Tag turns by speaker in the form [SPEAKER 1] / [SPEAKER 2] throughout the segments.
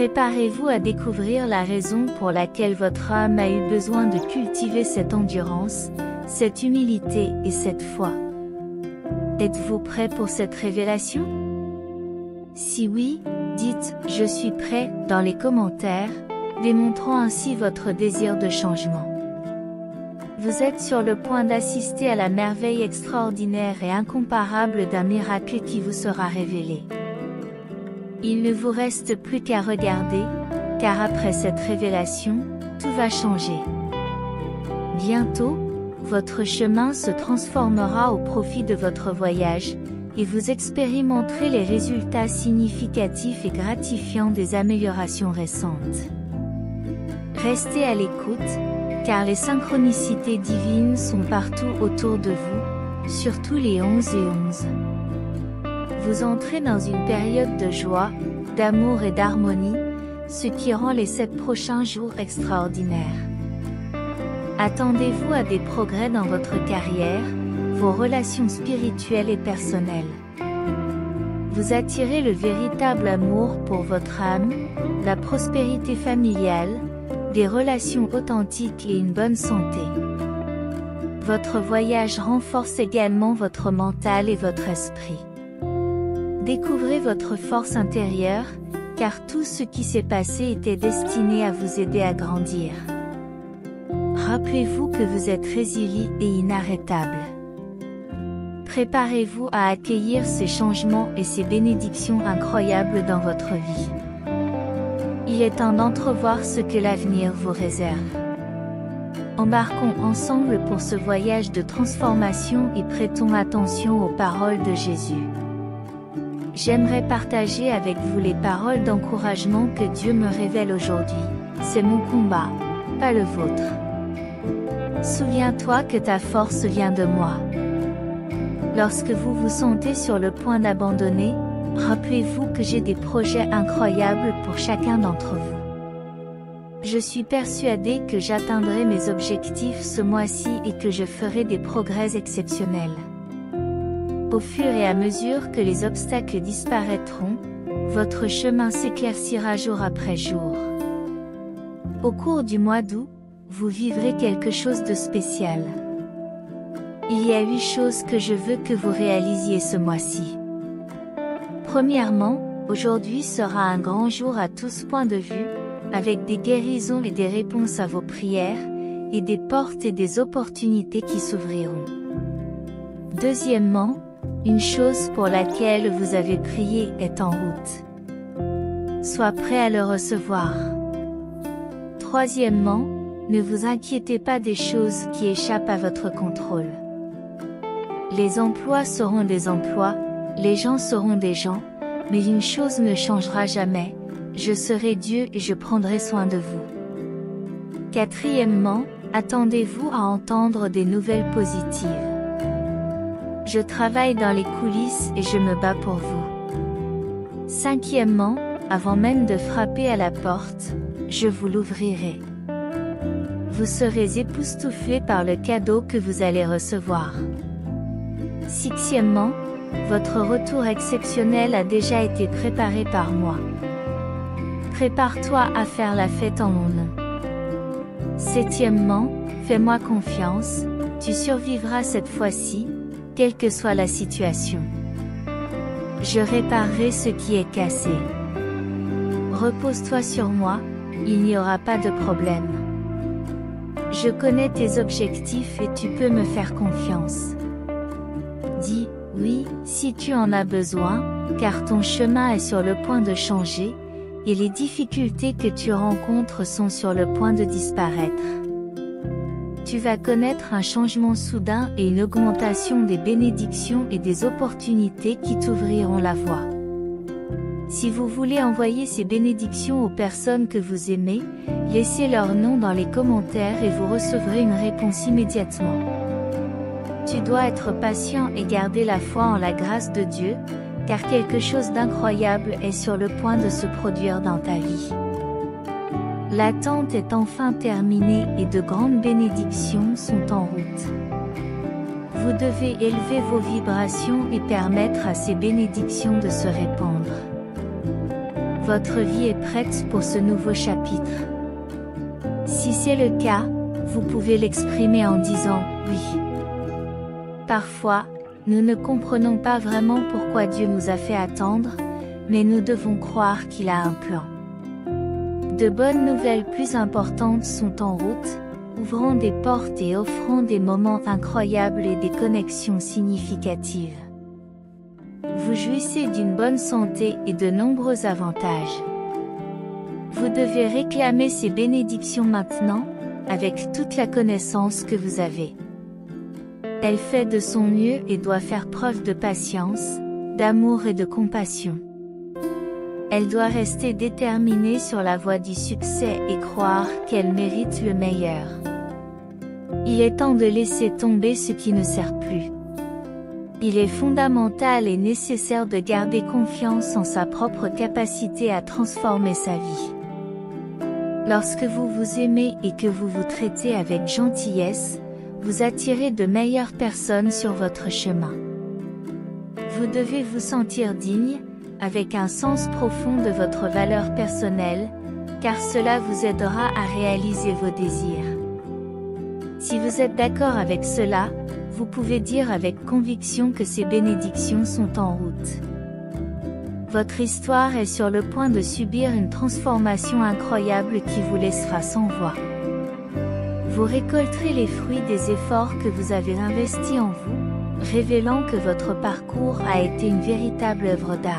[SPEAKER 1] Préparez-vous à découvrir la raison pour laquelle votre âme a eu besoin de cultiver cette endurance, cette humilité et cette foi. Êtes-vous prêt pour cette révélation? Si oui, dites « Je suis prêt » dans les commentaires, démontrant ainsi votre désir de changement. Vous êtes sur le point d'assister à la merveille extraordinaire et incomparable d'un miracle qui vous sera révélé. Il ne vous reste plus qu'à regarder, car après cette révélation, tout va changer. Bientôt, votre chemin se transformera au profit de votre voyage, et vous expérimenterez les résultats significatifs et gratifiants des améliorations récentes. Restez à l'écoute, car les synchronicités divines sont partout autour de vous, surtout les 11 et 11. Vous entrez dans une période de joie, d'amour et d'harmonie, ce qui rend les 7 prochains jours extraordinaires. Attendez-vous à des progrès dans votre carrière, vos relations spirituelles et personnelles. Vous attirez le véritable amour pour votre âme, la prospérité familiale, des relations authentiques et une bonne santé. Votre voyage renforce également votre mental et votre esprit. Découvrez votre force intérieure, car tout ce qui s'est passé était destiné à vous aider à grandir. Rappelez-vous que vous êtes résilient et inarrêtable. Préparez-vous à accueillir ces changements et ces bénédictions incroyables dans votre vie. Il est temps d'entrevoir ce que l'avenir vous réserve. Embarquons ensemble pour ce voyage de transformation et prêtons attention aux paroles de Jésus. J'aimerais partager avec vous les paroles d'encouragement que Dieu me révèle aujourd'hui. C'est mon combat, pas le vôtre. Souviens-toi que ta force vient de moi. Lorsque vous vous sentez sur le point d'abandonner, rappelez-vous que j'ai des projets incroyables pour chacun d'entre vous. Je suis persuadé que j'atteindrai mes objectifs ce mois-ci et que je ferai des progrès exceptionnels. Au fur et à mesure que les obstacles disparaîtront, votre chemin s'éclaircira jour après jour. Au cours du mois d'août, vous vivrez quelque chose de spécial. Il y a 8 choses que je veux que vous réalisiez ce mois-ci. Premièrement, aujourd'hui sera un grand jour à tous points de vue, avec des guérisons et des réponses à vos prières, et des portes et des opportunités qui s'ouvriront. Deuxièmement, une chose pour laquelle vous avez prié est en route. Sois prêt à le recevoir. Troisièmement, ne vous inquiétez pas des choses qui échappent à votre contrôle. Les emplois seront des emplois, les gens seront des gens, mais une chose ne changera jamais, je serai Dieu et je prendrai soin de vous. Quatrièmement, attendez-vous à entendre des nouvelles positives. Je travaille dans les coulisses et je me bats pour vous. Cinquièmement, avant même de frapper à la porte, je vous l'ouvrirai. Vous serez époustouflés par le cadeau que vous allez recevoir. Sixièmement, votre retour exceptionnel a déjà été préparé par moi. Prépare-toi à faire la fête en mon nom. Septièmement, fais-moi confiance, tu survivras cette fois-ci, quelle que soit la situation. Je réparerai ce qui est cassé. Repose-toi sur moi, il n'y aura pas de problème. Je connais tes objectifs et tu peux me faire confiance. Dis oui, si tu en as besoin, car ton chemin est sur le point de changer, et les difficultés que tu rencontres sont sur le point de disparaître. Tu vas connaître un changement soudain et une augmentation des bénédictions et des opportunités qui t'ouvriront la voie. Si vous voulez envoyer ces bénédictions aux personnes que vous aimez, laissez leur nom dans les commentaires et vous recevrez une réponse immédiatement. Tu dois être patient et garder la foi en la grâce de Dieu, car quelque chose d'incroyable est sur le point de se produire dans ta vie. L'attente est enfin terminée et de grandes bénédictions sont en route. Vous devez élever vos vibrations et permettre à ces bénédictions de se répandre. Votre vie est prête pour ce nouveau chapitre. Si c'est le cas, vous pouvez l'exprimer en disant « oui ». Parfois, nous ne comprenons pas vraiment pourquoi Dieu nous a fait attendre, mais nous devons croire qu'il a un plan. De bonnes nouvelles plus importantes sont en route, ouvrant des portes et offrant des moments incroyables et des connexions significatives. Vous jouissez d'une bonne santé et de nombreux avantages. Vous devez réclamer ces bénédictions maintenant, avec toute la connaissance que vous avez. Elle fait de son mieux et doit faire preuve de patience, d'amour et de compassion. Elle doit rester déterminée sur la voie du succès et croire qu'elle mérite le meilleur. Il est temps de laisser tomber ce qui ne sert plus. Il est fondamental et nécessaire de garder confiance en sa propre capacité à transformer sa vie. Lorsque vous vous aimez et que vous vous traitez avec gentillesse, vous attirez de meilleures personnes sur votre chemin. Vous devez vous sentir digne, avec un sens profond de votre valeur personnelle, car cela vous aidera à réaliser vos désirs. Si vous êtes d'accord avec cela, vous pouvez dire avec conviction que ces bénédictions sont en route. Votre histoire est sur le point de subir une transformation incroyable qui vous laissera sans voix. Vous récolterez les fruits des efforts que vous avez investis en vous, révélant que votre parcours a été une véritable œuvre d'art.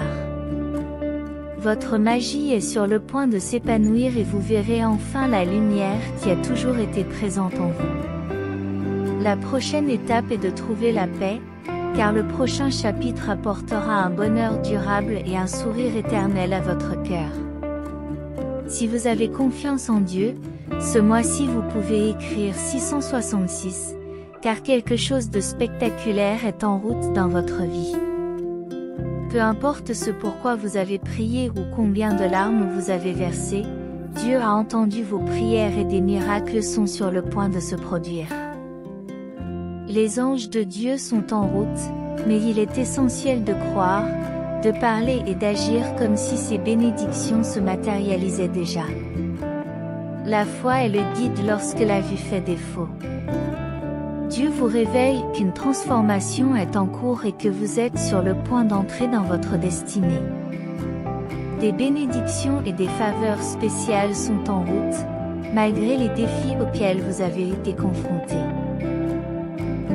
[SPEAKER 1] Votre magie est sur le point de s'épanouir et vous verrez enfin la lumière qui a toujours été présente en vous. La prochaine étape est de trouver la paix, car le prochain chapitre apportera un bonheur durable et un sourire éternel à votre cœur. Si vous avez confiance en Dieu, ce mois-ci vous pouvez écrire 666, car quelque chose de spectaculaire est en route dans votre vie. Peu importe ce pourquoi vous avez prié ou combien de larmes vous avez versées, Dieu a entendu vos prières et des miracles sont sur le point de se produire. Les anges de Dieu sont en route, mais il est essentiel de croire, de parler et d'agir comme si ces bénédictions se matérialisaient déjà. La foi est le guide lorsque la vue fait défaut. Dieu vous révèle qu'une transformation est en cours et que vous êtes sur le point d'entrer dans votre destinée. Des bénédictions et des faveurs spéciales sont en route, malgré les défis auxquels vous avez été confrontés.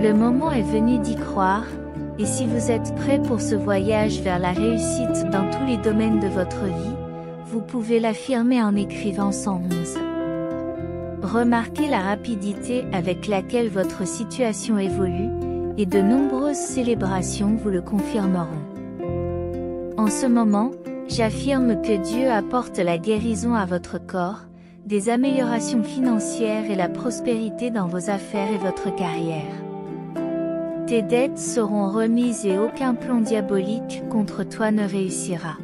[SPEAKER 1] Le moment est venu d'y croire, et si vous êtes prêt pour ce voyage vers la réussite dans tous les domaines de votre vie, vous pouvez l'affirmer en écrivant 111. Remarquez la rapidité avec laquelle votre situation évolue, et de nombreuses célébrations vous le confirmeront. En ce moment, j'affirme que Dieu apporte la guérison à votre corps, des améliorations financières et la prospérité dans vos affaires et votre carrière. Tes dettes seront remises et aucun plan diabolique contre toi ne réussira.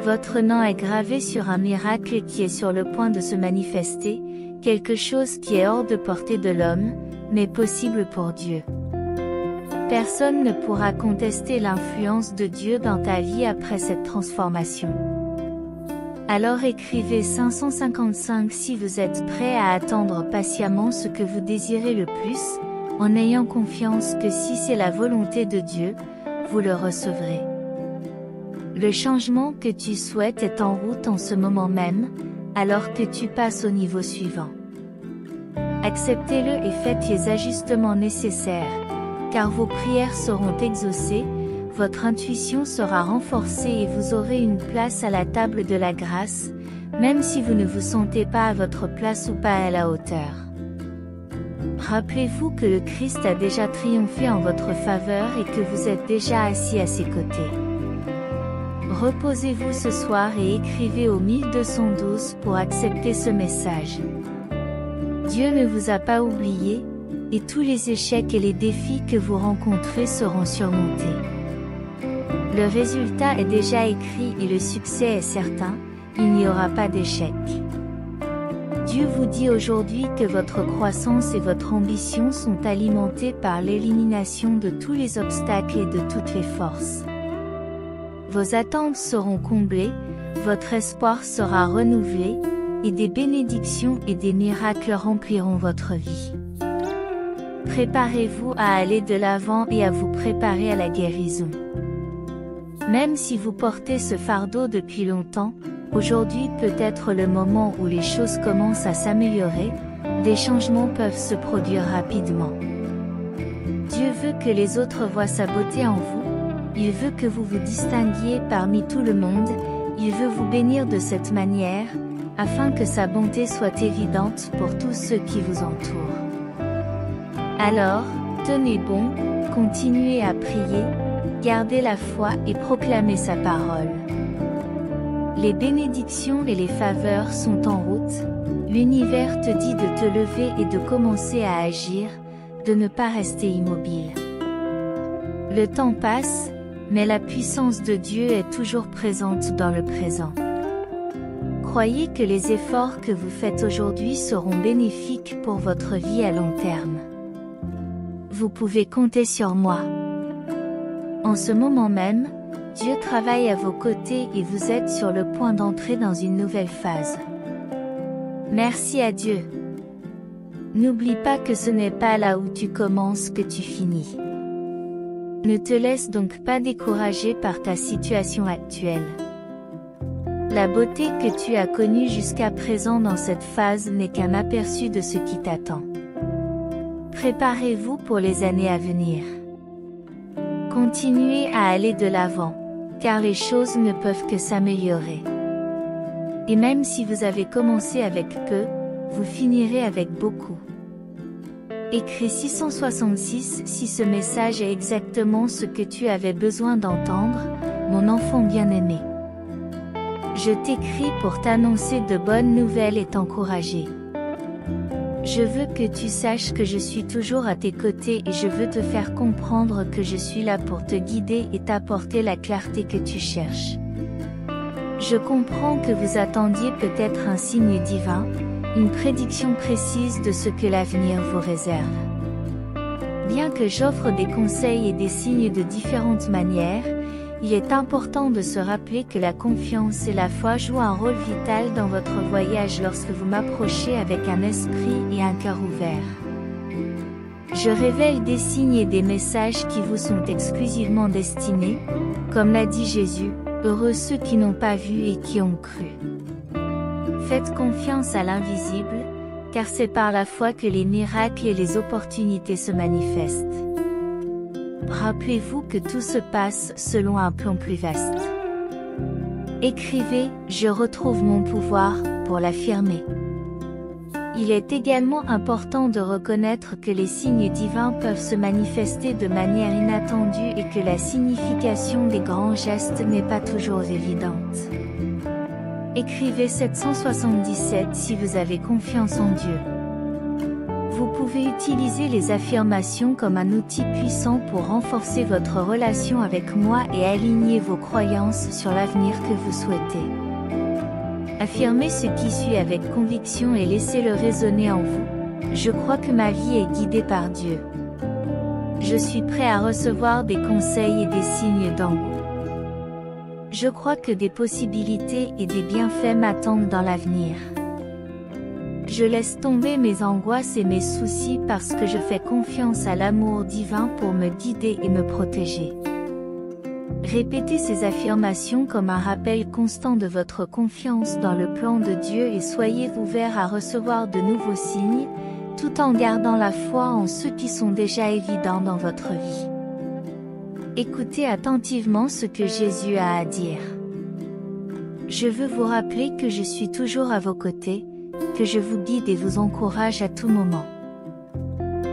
[SPEAKER 1] Votre nom est gravé sur un miracle qui est sur le point de se manifester, quelque chose qui est hors de portée de l'homme, mais possible pour Dieu. Personne ne pourra contester l'influence de Dieu dans ta vie après cette transformation. Alors écrivez 555 si vous êtes prêt à attendre patiemment ce que vous désirez le plus, en ayant confiance que si c'est la volonté de Dieu, vous le recevrez. Le changement que tu souhaites est en route en ce moment même, alors que tu passes au niveau suivant. Acceptez-le et faites les ajustements nécessaires, car vos prières seront exaucées, votre intuition sera renforcée et vous aurez une place à la table de la grâce, même si vous ne vous sentez pas à votre place ou pas à la hauteur. Rappelez-vous que le Christ a déjà triomphé en votre faveur et que vous êtes déjà assis à ses côtés. Reposez-vous ce soir et écrivez au 1212 pour accepter ce message. Dieu ne vous a pas oublié, et tous les échecs et les défis que vous rencontrez seront surmontés. Le résultat est déjà écrit et le succès est certain, il n'y aura pas d'échec. Dieu vous dit aujourd'hui que votre croissance et votre ambition sont alimentées par l'élimination de tous les obstacles et de toutes les forces. Vos attentes seront comblées, votre espoir sera renouvelé, et des bénédictions et des miracles rempliront votre vie. Préparez-vous à aller de l'avant et à vous préparer à la guérison. Même si vous portez ce fardeau depuis longtemps, aujourd'hui peut être le moment où les choses commencent à s'améliorer, des changements peuvent se produire rapidement. Dieu veut que les autres voient sa beauté en vous, il veut que vous vous distinguiez parmi tout le monde, il veut vous bénir de cette manière, afin que sa bonté soit évidente pour tous ceux qui vous entourent. Alors, tenez bon, continuez à prier, gardez la foi et proclamez sa parole. Les bénédictions et les faveurs sont en route, l'univers te dit de te lever et de commencer à agir, de ne pas rester immobile. Le temps passe, mais la puissance de Dieu est toujours présente dans le présent. Croyez que les efforts que vous faites aujourd'hui seront bénéfiques pour votre vie à long terme. Vous pouvez compter sur moi. En ce moment même, Dieu travaille à vos côtés et vous êtes sur le point d'entrer dans une nouvelle phase. Merci à Dieu. N'oublie pas que ce n'est pas là où tu commences que tu finis. Ne te laisse donc pas décourager par ta situation actuelle. La beauté que tu as connue jusqu'à présent dans cette phase n'est qu'un aperçu de ce qui t'attend. Préparez-vous pour les années à venir. Continuez à aller de l'avant, car les choses ne peuvent que s'améliorer. Et même si vous avez commencé avec peu, vous finirez avec beaucoup. Écris 666 si ce message est exactement ce que tu avais besoin d'entendre, mon enfant bien-aimé. Je t'écris pour t'annoncer de bonnes nouvelles et t'encourager. Je veux que tu saches que je suis toujours à tes côtés et je veux te faire comprendre que je suis là pour te guider et t'apporter la clarté que tu cherches. Je comprends que vous attendiez peut-être un signe divin, une prédiction précise de ce que l'avenir vous réserve. Bien que j'offre des conseils et des signes de différentes manières, il est important de se rappeler que la confiance et la foi jouent un rôle vital dans votre voyage lorsque vous m'approchez avec un esprit et un cœur ouverts. Je révèle des signes et des messages qui vous sont exclusivement destinés, comme l'a dit Jésus, heureux ceux qui n'ont pas vu et qui ont cru. Faites confiance à l'invisible, car c'est par la foi que les miracles et les opportunités se manifestent. Rappelez-vous que tout se passe selon un plan plus vaste. Écrivez « Je retrouve mon pouvoir » pour l'affirmer. Il est également important de reconnaître que les signes divins peuvent se manifester de manière inattendue et que la signification des grands gestes n'est pas toujours évidente. Écrivez 777 si vous avez confiance en Dieu. Vous pouvez utiliser les affirmations comme un outil puissant pour renforcer votre relation avec moi et aligner vos croyances sur l'avenir que vous souhaitez. Affirmez ce qui suit avec conviction et laissez-le résonner en vous. Je crois que ma vie est guidée par Dieu. Je suis prêt à recevoir des conseils et des signes d'en haut. Je crois que des possibilités et des bienfaits m'attendent dans l'avenir. Je laisse tomber mes angoisses et mes soucis parce que je fais confiance à l'amour divin pour me guider et me protéger. Répétez ces affirmations comme un rappel constant de votre confiance dans le plan de Dieu et soyez ouverts à recevoir de nouveaux signes, tout en gardant la foi en ceux qui sont déjà évidents dans votre vie. Écoutez attentivement ce que Jésus a à dire. Je veux vous rappeler que je suis toujours à vos côtés, que je vous guide et vous encourage à tout moment.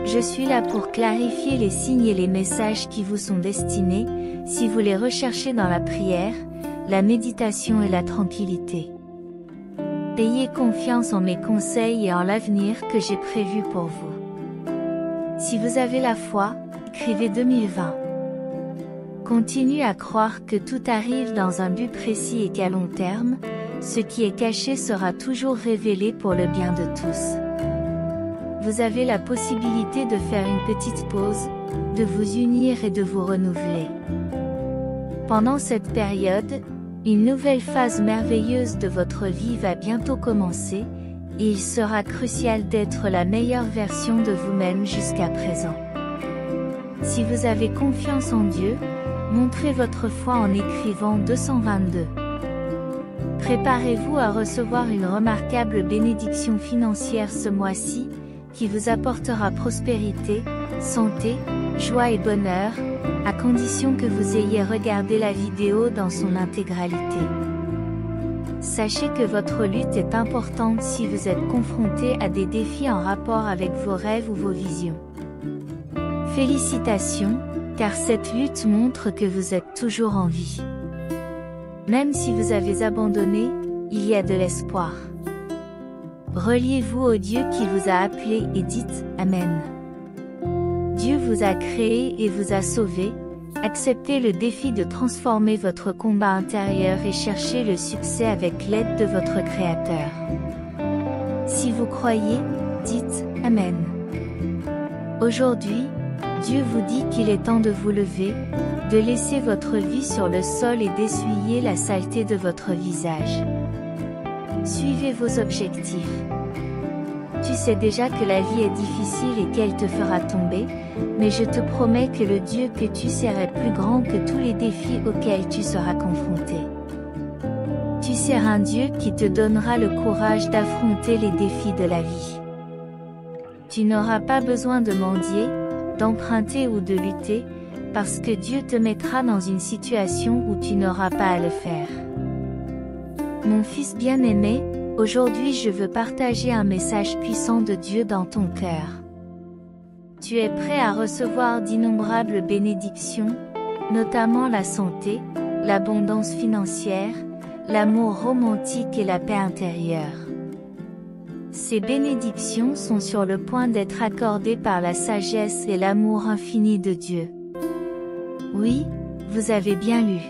[SPEAKER 1] Je suis là pour clarifier les signes et les messages qui vous sont destinés, si vous les recherchez dans la prière, la méditation et la tranquillité. Ayez confiance en mes conseils et en l'avenir que j'ai prévu pour vous. Si vous avez la foi, écrivez 2020. Continuez à croire que tout arrive dans un but précis et qu'à long terme, ce qui est caché sera toujours révélé pour le bien de tous. Vous avez la possibilité de faire une petite pause, de vous unir et de vous renouveler. Pendant cette période, Une nouvelle phase merveilleuse de votre vie va bientôt commencer, et il sera crucial d'être la meilleure version de vous-même jusqu'à présent. Si vous avez confiance en Dieu, montrez votre foi en écrivant 222. Préparez-vous à recevoir une remarquable bénédiction financière ce mois-ci, qui vous apportera prospérité, santé, joie et bonheur, à condition que vous ayez regardé la vidéo dans son intégralité. Sachez que votre lutte est importante si vous êtes confronté à des défis en rapport avec vos rêves ou vos visions. Félicitations, car cette lutte montre que vous êtes toujours en vie. Même si vous avez abandonné, il y a de l'espoir. Reliez-vous au Dieu qui vous a appelé et dites « Amen ». Dieu vous a créé et vous a sauvé. Acceptez le défi de transformer votre combat intérieur et cherchez le succès avec l'aide de votre Créateur. Si vous croyez, dites « Amen ». Aujourd'hui, Dieu vous dit qu'il est temps de vous lever, de laisser votre vie sur le sol et d'essuyer la saleté de votre visage. Suivez vos objectifs. Tu sais déjà que la vie est difficile et qu'elle te fera tomber, mais je te promets que le Dieu que tu sers est plus grand que tous les défis auxquels tu seras confronté. Tu sers un Dieu qui te donnera le courage d'affronter les défis de la vie. Tu n'auras pas besoin de mendier, d'emprunter ou de lutter, parce que Dieu te mettra dans une situation où tu n'auras pas à le faire. Mon fils bien-aimé, aujourd'hui je veux partager un message puissant de Dieu dans ton cœur. Tu es prêt à recevoir d'innombrables bénédictions, notamment la santé, l'abondance financière, l'amour romantique et la paix intérieure. Ces bénédictions sont sur le point d'être accordées par la sagesse et l'amour infini de Dieu. Oui, vous avez bien lu.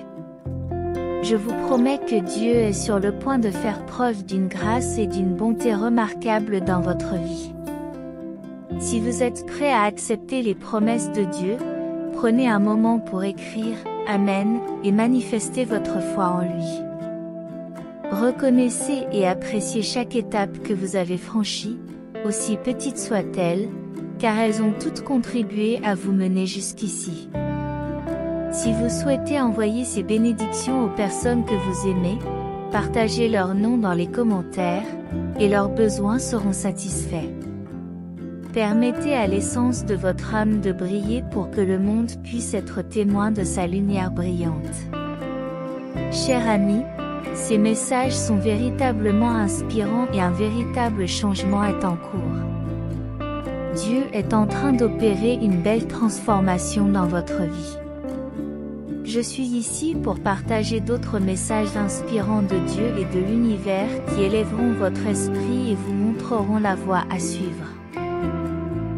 [SPEAKER 1] Je vous promets que Dieu est sur le point de faire preuve d'une grâce et d'une bonté remarquables dans votre vie. Si vous êtes prêt à accepter les promesses de Dieu, prenez un moment pour écrire « Amen » et manifester votre foi en lui. Reconnaissez et appréciez chaque étape que vous avez franchie, aussi petite soit-elle, car elles ont toutes contribué à vous mener jusqu'ici. Si vous souhaitez envoyer ces bénédictions aux personnes que vous aimez, partagez leur nom dans les commentaires, et leurs besoins seront satisfaits. Permettez à l'essence de votre âme de briller pour que le monde puisse être témoin de sa lumière brillante. Chers amis, ces messages sont véritablement inspirants et un véritable changement est en cours. Dieu est en train d'opérer une belle transformation dans votre vie. Je suis ici pour partager d'autres messages inspirants de Dieu et de l'univers qui élèveront votre esprit et vous montreront la voie à suivre.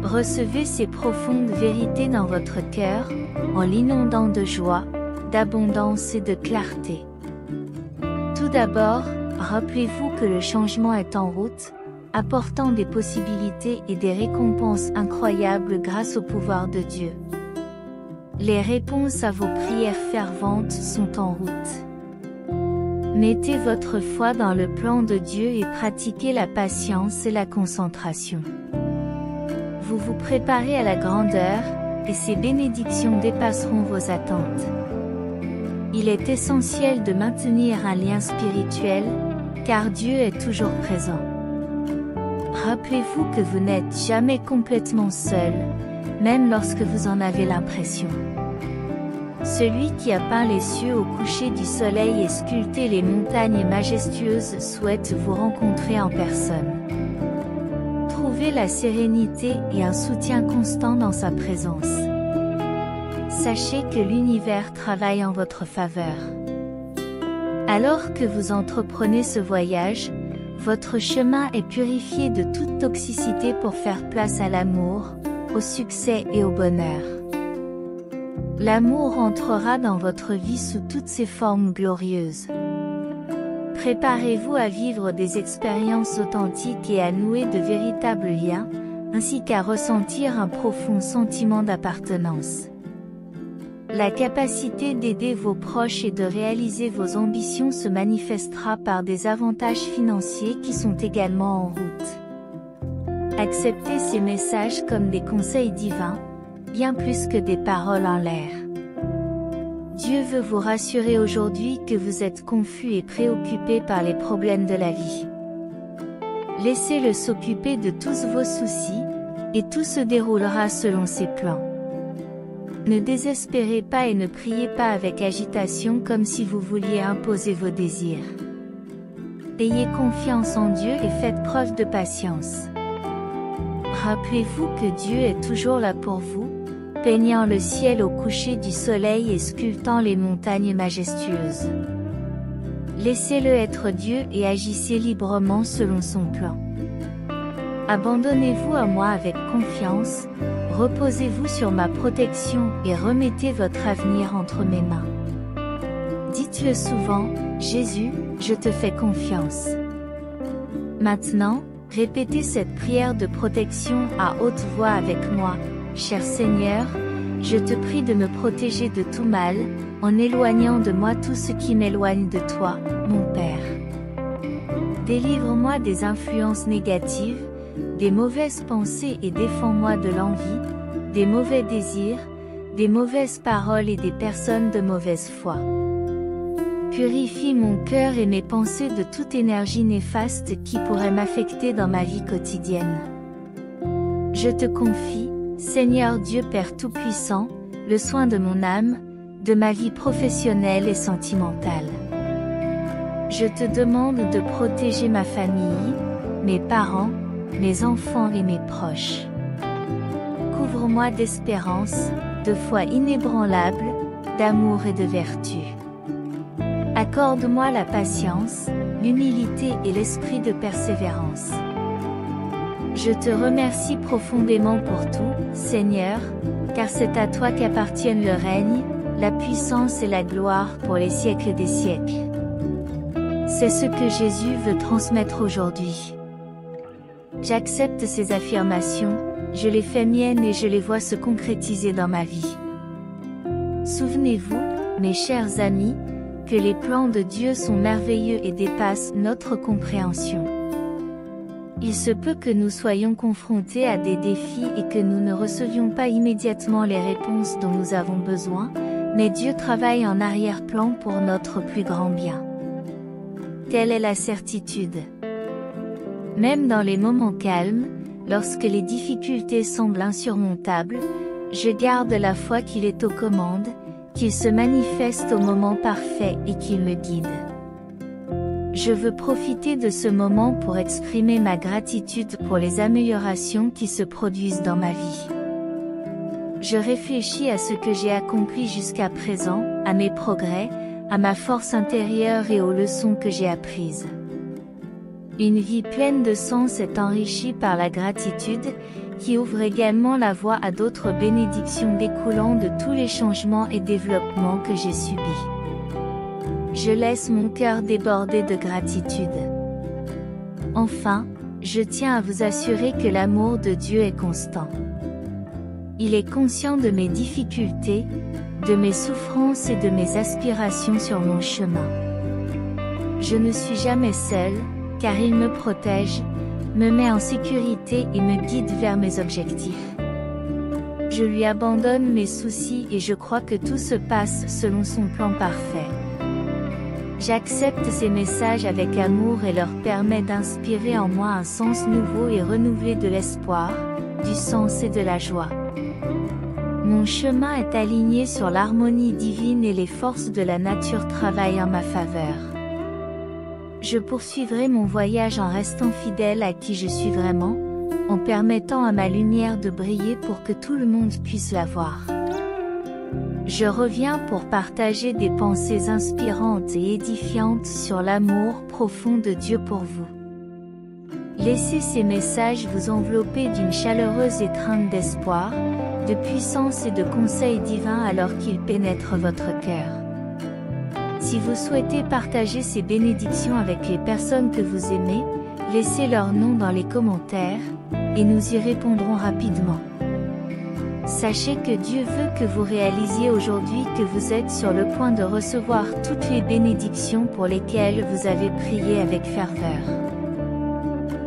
[SPEAKER 1] Recevez ces profondes vérités dans votre cœur, en l'inondant de joie, d'abondance et de clarté. Tout d'abord, rappelez-vous que le changement est en route, apportant des possibilités et des récompenses incroyables grâce au pouvoir de Dieu. Les réponses à vos prières ferventes sont en route. Mettez votre foi dans le plan de Dieu et pratiquez la patience et la concentration. Vous vous préparez à la grandeur, et ces bénédictions dépasseront vos attentes. Il est essentiel de maintenir un lien spirituel, car Dieu est toujours présent. Rappelez-vous que vous n'êtes jamais complètement seul, même lorsque vous en avez l'impression. Celui qui a peint les cieux au coucher du soleil et sculpté les montagnes majestueuses souhaite vous rencontrer en personne. Trouvez la sérénité et un soutien constant dans sa présence. Sachez que l'univers travaille en votre faveur. Alors que vous entreprenez ce voyage, votre chemin est purifié de toute toxicité pour faire place à l'amour, au succès et au bonheur. L'amour entrera dans votre vie sous toutes ses formes glorieuses. Préparez-vous à vivre des expériences authentiques et à nouer de véritables liens, ainsi qu'à ressentir un profond sentiment d'appartenance. La capacité d'aider vos proches et de réaliser vos ambitions se manifestera par des avantages financiers qui sont également en route. Acceptez ces messages comme des conseils divins, bien plus que des paroles en l'air. Dieu veut vous rassurer aujourd'hui que vous êtes confus et préoccupés par les problèmes de la vie. Laissez-le s'occuper de tous vos soucis, et tout se déroulera selon ses plans. Ne désespérez pas et ne priez pas avec agitation comme si vous vouliez imposer vos désirs. Ayez confiance en Dieu et faites preuve de patience. Rappelez-vous que Dieu est toujours là pour vous, peignant le ciel au coucher du soleil et sculptant les montagnes majestueuses. Laissez-le être Dieu et agissez librement selon son plan. Abandonnez-vous à moi avec confiance, reposez-vous sur ma protection et remettez votre avenir entre mes mains. Dites-le souvent, Jésus, je te fais confiance. Maintenant, répétez cette prière de protection à haute voix avec moi. Cher Seigneur, je te prie de me protéger de tout mal, en éloignant de moi tout ce qui m'éloigne de toi, mon Père. Délivre-moi des influences négatives, des mauvaises pensées et défends-moi de l'envie, des mauvais désirs, des mauvaises paroles et des personnes de mauvaise foi. Purifie mon cœur et mes pensées de toute énergie néfaste qui pourrait m'affecter dans ma vie quotidienne. Je te confie, Seigneur Dieu Père Tout-Puissant, le soin de mon âme, de ma vie professionnelle et sentimentale. Je te demande de protéger ma famille, mes parents, mes enfants et mes proches. Couvre-moi d'espérance, de foi inébranlable, d'amour et de vertu. Accorde-moi la patience, l'humilité et l'esprit de persévérance. Je te remercie profondément pour tout, Seigneur, car c'est à toi qu'appartiennent le règne, la puissance et la gloire pour les siècles des siècles. C'est ce que Jésus veut transmettre aujourd'hui. J'accepte ces affirmations, je les fais miennes et je les vois se concrétiser dans ma vie. Souvenez-vous, mes chers amis, que les plans de Dieu sont merveilleux et dépassent notre compréhension. Il se peut que nous soyons confrontés à des défis et que nous ne recevions pas immédiatement les réponses dont nous avons besoin, mais Dieu travaille en arrière-plan pour notre plus grand bien. Telle est la certitude. Même dans les moments calmes, lorsque les difficultés semblent insurmontables, je garde la foi qu'il est aux commandes, qu'il se manifeste au moment parfait et qu'il me guide. Je veux profiter de ce moment pour exprimer ma gratitude pour les améliorations qui se produisent dans ma vie. Je réfléchis à ce que j'ai accompli jusqu'à présent, à mes progrès, à ma force intérieure et aux leçons que j'ai apprises. Une vie pleine de sens est enrichie par la gratitude, qui ouvre également la voie à d'autres bénédictions découlant de tous les changements et développements que j'ai subis. Je laisse mon cœur déborder de gratitude. Enfin, je tiens à vous assurer que l'amour de Dieu est constant. Il est conscient de mes difficultés, de mes souffrances et de mes aspirations sur mon chemin. Je ne suis jamais seule, car il me protège, me met en sécurité et me guide vers mes objectifs. Je lui abandonne mes soucis et je crois que tout se passe selon son plan parfait. J'accepte ces messages avec amour et leur permets d'inspirer en moi un sens nouveau et renouvelé de l'espoir, du sens et de la joie. Mon chemin est aligné sur l'harmonie divine et les forces de la nature travaillent en ma faveur. Je poursuivrai mon voyage en restant fidèle à qui je suis vraiment, en permettant à ma lumière de briller pour que tout le monde puisse la voir. Je reviens pour partager des pensées inspirantes et édifiantes sur l'amour profond de Dieu pour vous. Laissez ces messages vous envelopper d'une chaleureuse étreinte d'espoir, de puissance et de conseils divins alors qu'ils pénètrent votre cœur. Si vous souhaitez partager ces bénédictions avec les personnes que vous aimez, laissez leur nom dans les commentaires, et nous y répondrons rapidement. Sachez que Dieu veut que vous réalisiez aujourd'hui que vous êtes sur le point de recevoir toutes les bénédictions pour lesquelles vous avez prié avec ferveur.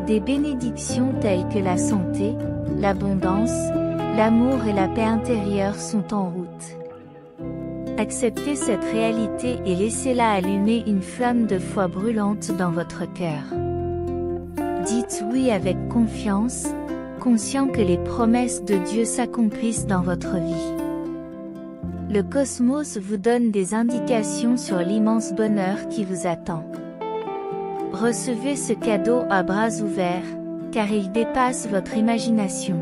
[SPEAKER 1] Des bénédictions telles que la santé, l'abondance, l'amour et la paix intérieure sont en route. Acceptez cette réalité et laissez-la allumer une flamme de foi brûlante dans votre cœur. Dites oui avec confiance, conscient que les promesses de Dieu s'accomplissent dans votre vie. Le cosmos vous donne des indications sur l'immense bonheur qui vous attend. Recevez ce cadeau à bras ouverts, car il dépasse votre imagination.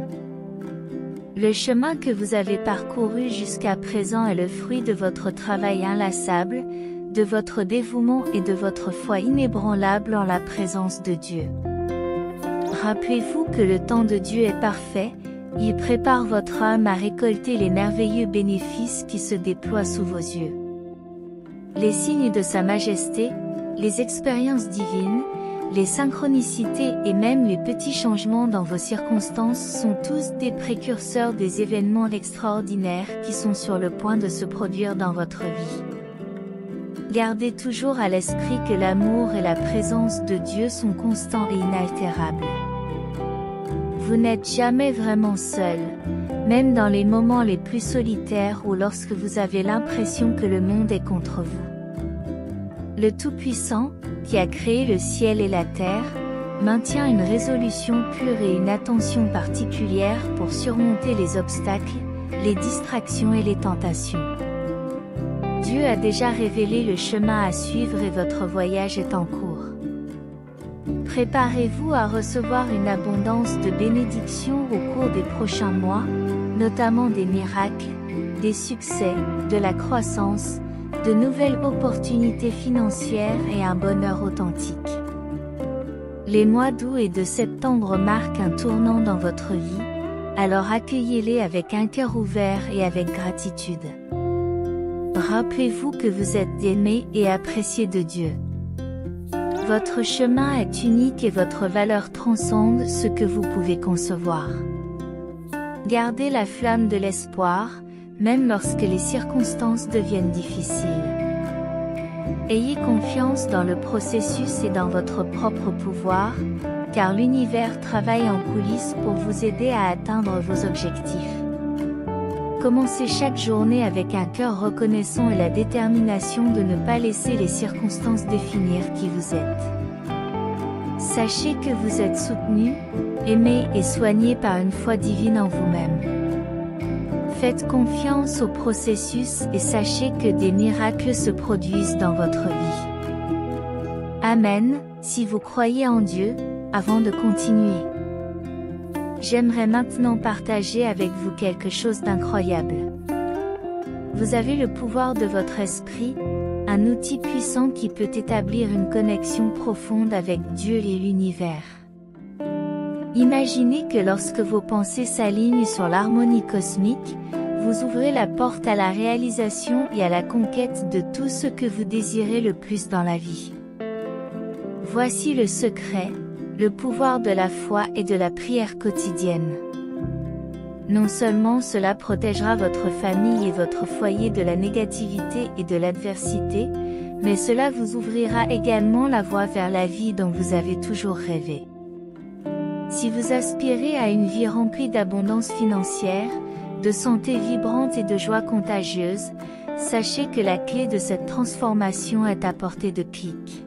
[SPEAKER 1] Le chemin que vous avez parcouru jusqu'à présent est le fruit de votre travail inlassable, de votre dévouement et de votre foi inébranlable en la présence de Dieu. Rappelez-vous que le temps de Dieu est parfait, il prépare votre âme à récolter les merveilleux bénéfices qui se déploient sous vos yeux. Les signes de sa majesté, les expériences divines, les synchronicités et même les petits changements dans vos circonstances sont tous des précurseurs des événements extraordinaires qui sont sur le point de se produire dans votre vie. Gardez toujours à l'esprit que l'amour et la présence de Dieu sont constants et inaltérables. Vous n'êtes jamais vraiment seul, même dans les moments les plus solitaires ou lorsque vous avez l'impression que le monde est contre vous. Le Tout-Puissant, qui a créé le ciel et la terre, maintient une résolution pure et une attention particulière pour surmonter les obstacles, les distractions et les tentations. Dieu a déjà révélé le chemin à suivre et votre voyage est en cours. Préparez-vous à recevoir une abondance de bénédictions au cours des prochains mois, notamment des miracles, des succès, de la croissance, de nouvelles opportunités financières et un bonheur authentique. Les mois d'août et de septembre marquent un tournant dans votre vie, alors accueillez-les avec un cœur ouvert et avec gratitude. Rappelez-vous que vous êtes aimé et apprécié de Dieu. Votre chemin est unique et votre valeur transcende ce que vous pouvez concevoir. Gardez la flamme de l'espoir, même lorsque les circonstances deviennent difficiles. Ayez confiance dans le processus et dans votre propre pouvoir, car l'univers travaille en coulisses pour vous aider à atteindre vos objectifs. Commencez chaque journée avec un cœur reconnaissant et la détermination de ne pas laisser les circonstances définir qui vous êtes. Sachez que vous êtes soutenu, aimé et soigné par une foi divine en vous-même. Faites confiance au processus et sachez que des miracles se produisent dans votre vie. Amen, si vous croyez en Dieu, avant de continuer. J'aimerais maintenant partager avec vous quelque chose d'incroyable. Vous avez le pouvoir de votre esprit, un outil puissant qui peut établir une connexion profonde avec Dieu et l'univers. Imaginez que lorsque vos pensées s'alignent sur l'harmonie cosmique, vous ouvrez la porte à la réalisation et à la conquête de tout ce que vous désirez le plus dans la vie. Voici le secret, le pouvoir de la foi et de la prière quotidienne. Non seulement cela protégera votre famille et votre foyer de la négativité et de l'adversité, mais cela vous ouvrira également la voie vers la vie dont vous avez toujours rêvé. Si vous aspirez à une vie remplie d'abondance financière, de santé vibrante et de joie contagieuse, sachez que la clé de cette transformation est à portée de clic.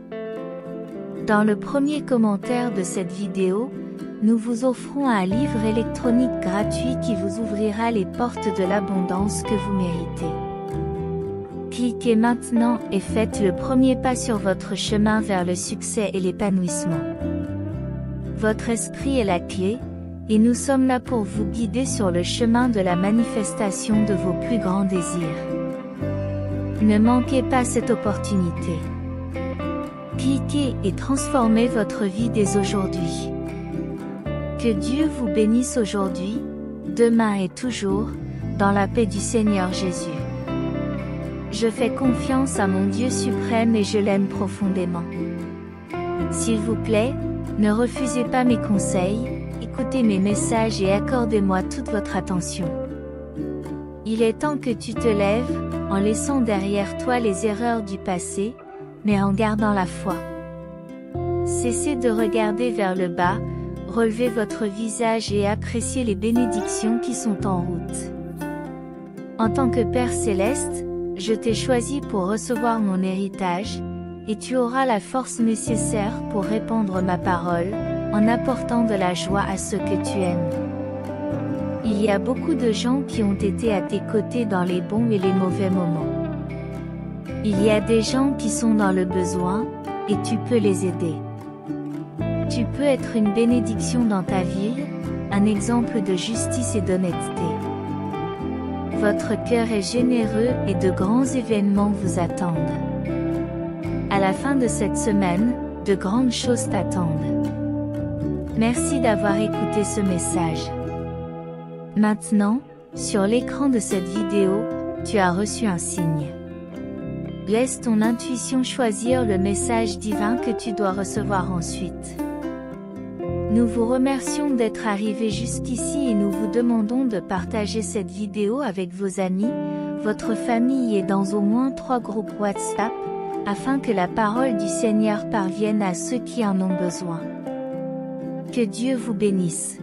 [SPEAKER 1] Dans le premier commentaire de cette vidéo, nous vous offrons un livre électronique gratuit qui vous ouvrira les portes de l'abondance que vous méritez. Cliquez maintenant et faites le premier pas sur votre chemin vers le succès et l'épanouissement. Votre esprit est la clé, et nous sommes là pour vous guider sur le chemin de la manifestation de vos plus grands désirs. Ne manquez pas cette opportunité. Cliquez et transformez votre vie dès aujourd'hui. Que Dieu vous bénisse aujourd'hui, demain et toujours, dans la paix du Seigneur Jésus. Je fais confiance à mon Dieu suprême et je l'aime profondément. S'il vous plaît, ne refusez pas mes conseils, écoutez mes messages et accordez-moi toute votre attention. Il est temps que tu te lèves, en laissant derrière toi les erreurs du passé, mais en gardant la foi. Cessez de regarder vers le bas, relevez votre visage et appréciez les bénédictions qui sont en route. En tant que Père Céleste, je t'ai choisi pour recevoir mon héritage, et tu auras la force nécessaire pour répandre ma parole, en apportant de la joie à ceux que tu aimes. Il y a beaucoup de gens qui ont été à tes côtés dans les bons et les mauvais moments. Il y a des gens qui sont dans le besoin, et tu peux les aider. Tu peux être une bénédiction dans ta ville, un exemple de justice et d'honnêteté. Votre cœur est généreux et de grands événements vous attendent. À la fin de cette semaine, de grandes choses t'attendent. Merci d'avoir écouté ce message. Maintenant, sur l'écran de cette vidéo, tu as reçu un signe. Laisse ton intuition choisir le message divin que tu dois recevoir ensuite. Nous vous remercions d'être arrivés jusqu'ici et nous vous demandons de partager cette vidéo avec vos amis, votre famille et dans au moins 3 groupes WhatsApp, afin que la parole du Seigneur parvienne à ceux qui en ont besoin. Que Dieu vous bénisse.